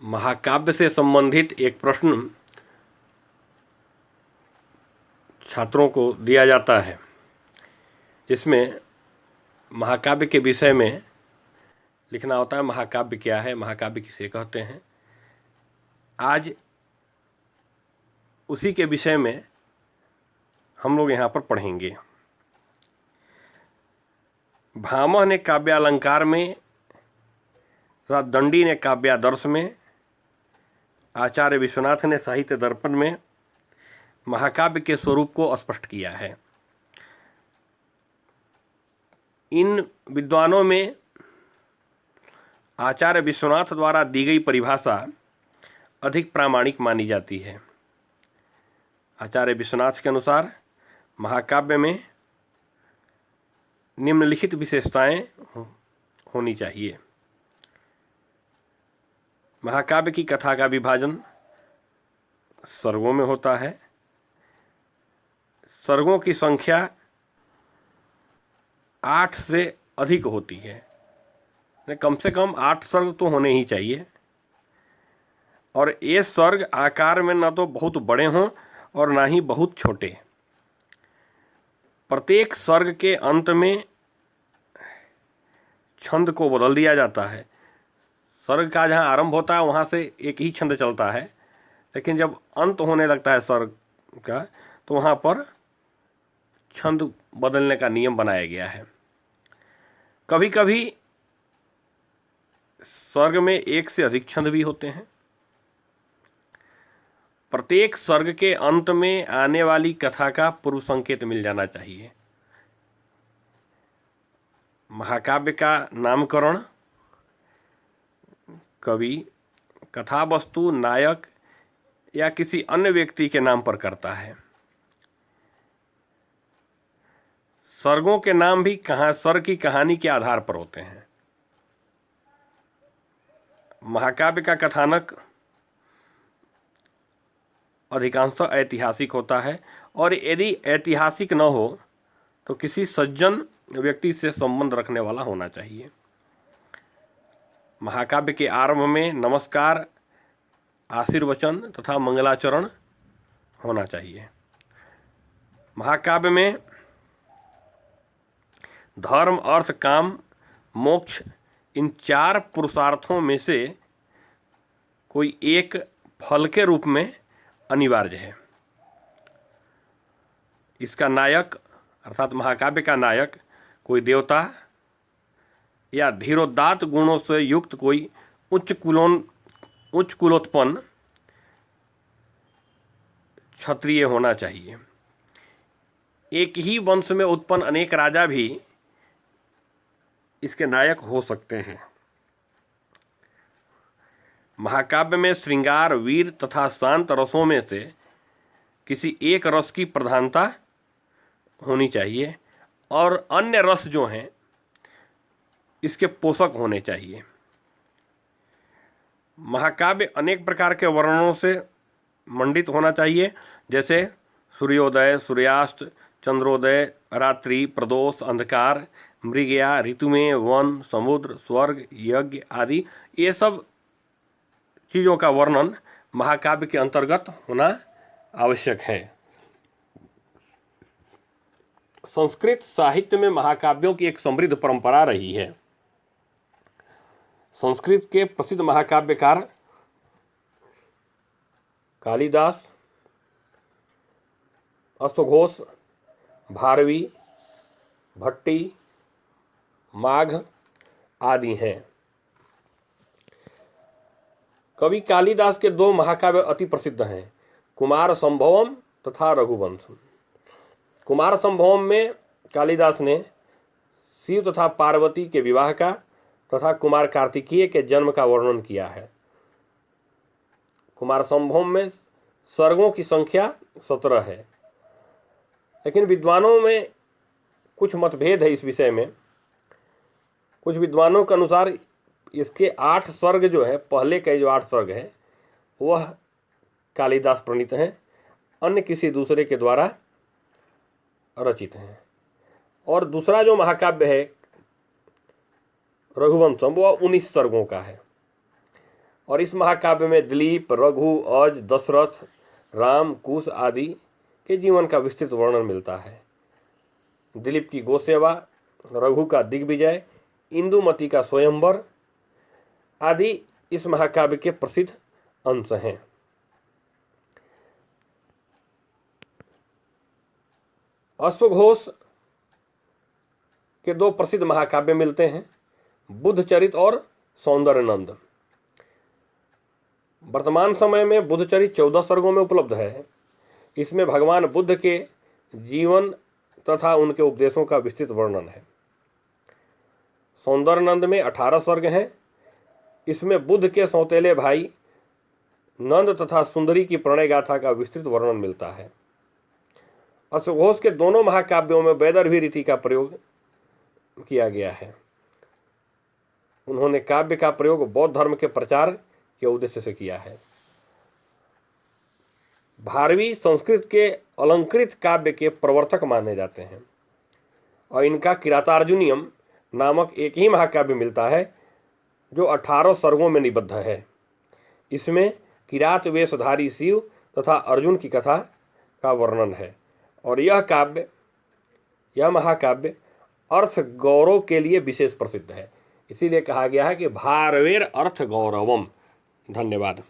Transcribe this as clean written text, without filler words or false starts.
महाकाव्य से संबंधित एक प्रश्न छात्रों को दिया जाता है। इसमें महाकाव्य के विषय में लिखना होता है। महाकाव्य क्या है, महाकाव्य किसे कहते हैं। आज उसी के विषय में हम लोग यहाँ पर पढ़ेंगे। भामह ने काव्यालंकार में तथा दंडी ने काव्यादर्श में, आचार्य विश्वनाथ ने साहित्य दर्पण में महाकाव्य के स्वरूप को स्पष्ट किया है। इन विद्वानों में आचार्य विश्वनाथ द्वारा दी गई परिभाषा अधिक प्रामाणिक मानी जाती है। आचार्य विश्वनाथ के अनुसार महाकाव्य में निम्नलिखित विशेषताएं होनी चाहिए। महाकाव्य की कथा का विभाजन सर्गों में होता है। सर्गों की संख्या 8 से अधिक होती है। कम से कम 8 सर्ग तो होने ही चाहिए। और ये सर्ग आकार में न तो बहुत बड़े हों और ना ही बहुत छोटे। प्रत्येक सर्ग के अंत में छंद को बदल दिया जाता है। सर्ग का जहाँ आरंभ होता है वहाँ से एक ही छंद चलता है, लेकिन जब अंत होने लगता है सर्ग का तो वहाँ पर छंद बदलने का नियम बनाया गया है। कभी कभी सर्ग में एक से अधिक छंद भी होते हैं। प्रत्येक सर्ग के अंत में आने वाली कथा का पूर्व संकेत मिल जाना चाहिए। महाकाव्य का नामकरण कवि कथा वस्तु, नायक या किसी अन्य व्यक्ति के नाम पर करता है। सर्गों के नाम भी सर्ग की कहानी के आधार पर होते हैं। महाकाव्य का कथानक अधिकांशतः ऐतिहासिक होता है, और यदि ऐतिहासिक न हो तो किसी सज्जन व्यक्ति से संबंध रखने वाला होना चाहिए। महाकाव्य के आरंभ में नमस्कार, आशीर्वचन तथा मंगलाचरण होना चाहिए। महाकाव्य में धर्म, अर्थ, काम, मोक्ष, इन 4 पुरुषार्थों में से कोई एक फल के रूप में अनिवार्य है। इसका नायक अर्थात महाकाव्य का नायक कोई देवता या धीरोदात्त गुणों से युक्त कोई उच्च कुलोत्पन्न क्षत्रिय होना चाहिए। एक ही वंश में उत्पन्न अनेक राजा भी इसके नायक हो सकते हैं। महाकाव्य में श्रृंगार, वीर तथा शांत रसों में से किसी एक रस की प्रधानता होनी चाहिए, और अन्य रस जो हैं इसके पोषक होने चाहिए। महाकाव्य अनेक प्रकार के वर्णनों से मंडित होना चाहिए, जैसे सूर्योदय, सूर्यास्त, चंद्रोदय, रात्रि, प्रदोष, अंधकार, मृगया, ऋतुमेय, वन, समुद्र, स्वर्ग, यज्ञ आदि। ये सब चीज़ों का वर्णन महाकाव्य के अंतर्गत होना आवश्यक है। संस्कृत साहित्य में महाकाव्यों की एक समृद्ध परंपरा रही है। संस्कृत के प्रसिद्ध महाकाव्यकार कालिदास, अश्वघोष, भारवी, भट्टी, माघ आदि हैं। कवि कालिदास के 2 महाकाव्य अति प्रसिद्ध हैं, कुमार संभवम तथा रघुवंश। कुमार संभवम में कालिदास ने शिव तथा पार्वती के विवाह का तथा कुमार कार्तिकेय के जन्म का वर्णन किया है। कुमार संभवम में सर्गों की संख्या 17 है, लेकिन विद्वानों में कुछ मतभेद है इस विषय में। कुछ विद्वानों के अनुसार इसके 8 सर्ग जो है, पहले के जो 8 सर्ग है वह कालिदास प्रणीत हैं, अन्य किसी दूसरे के द्वारा रचित हैं। और दूसरा जो महाकाव्य है रघुवंशम, वह 19 सर्गों का है। और इस महाकाव्य में दिलीप, रघु, अज, दशरथ, राम, कुश आदि के जीवन का विस्तृत वर्णन मिलता है। दिलीप की गोसेवा, रघु का दिग्विजय, इंदुमती का स्वयंवर आदि इस महाकाव्य के प्रसिद्ध अंश हैं। अश्वघोष के दो प्रसिद्ध महाकाव्य मिलते हैं, बुद्धचरित और सौंदर्यनंद। वर्तमान समय में बुद्धचरित 14 सर्गों में उपलब्ध है। इसमें भगवान बुद्ध के जीवन तथा उनके उपदेशों का विस्तृत वर्णन है। सौंदर्यनंद में 18 सर्ग हैं। इसमें बुद्ध के सौतेले भाई नंद तथा सुंदरी की प्रणय गाथा का विस्तृत वर्णन मिलता है। अश्वघोष के दोनों महाकाव्यों में वैदर्भी रीति का प्रयोग किया गया है। उन्होंने काव्य का प्रयोग बौद्ध धर्म के प्रचार के उद्देश्य से किया है। भारवी संस्कृत के अलंकृत काव्य के प्रवर्तक माने जाते हैं और इनका किरातार्जुनीयम नामक एक ही महाकाव्य मिलता है जो 18 सर्गों में निबद्ध है। इसमें किरात वेशधारी शिव तथा अर्जुन की कथा का वर्णन है और यह महाकाव्य अर्थ गौरव के लिए विशेष प्रसिद्ध है। इसीलिए कहा गया है कि भारवेर अर्थ गौरवम। धन्यवाद।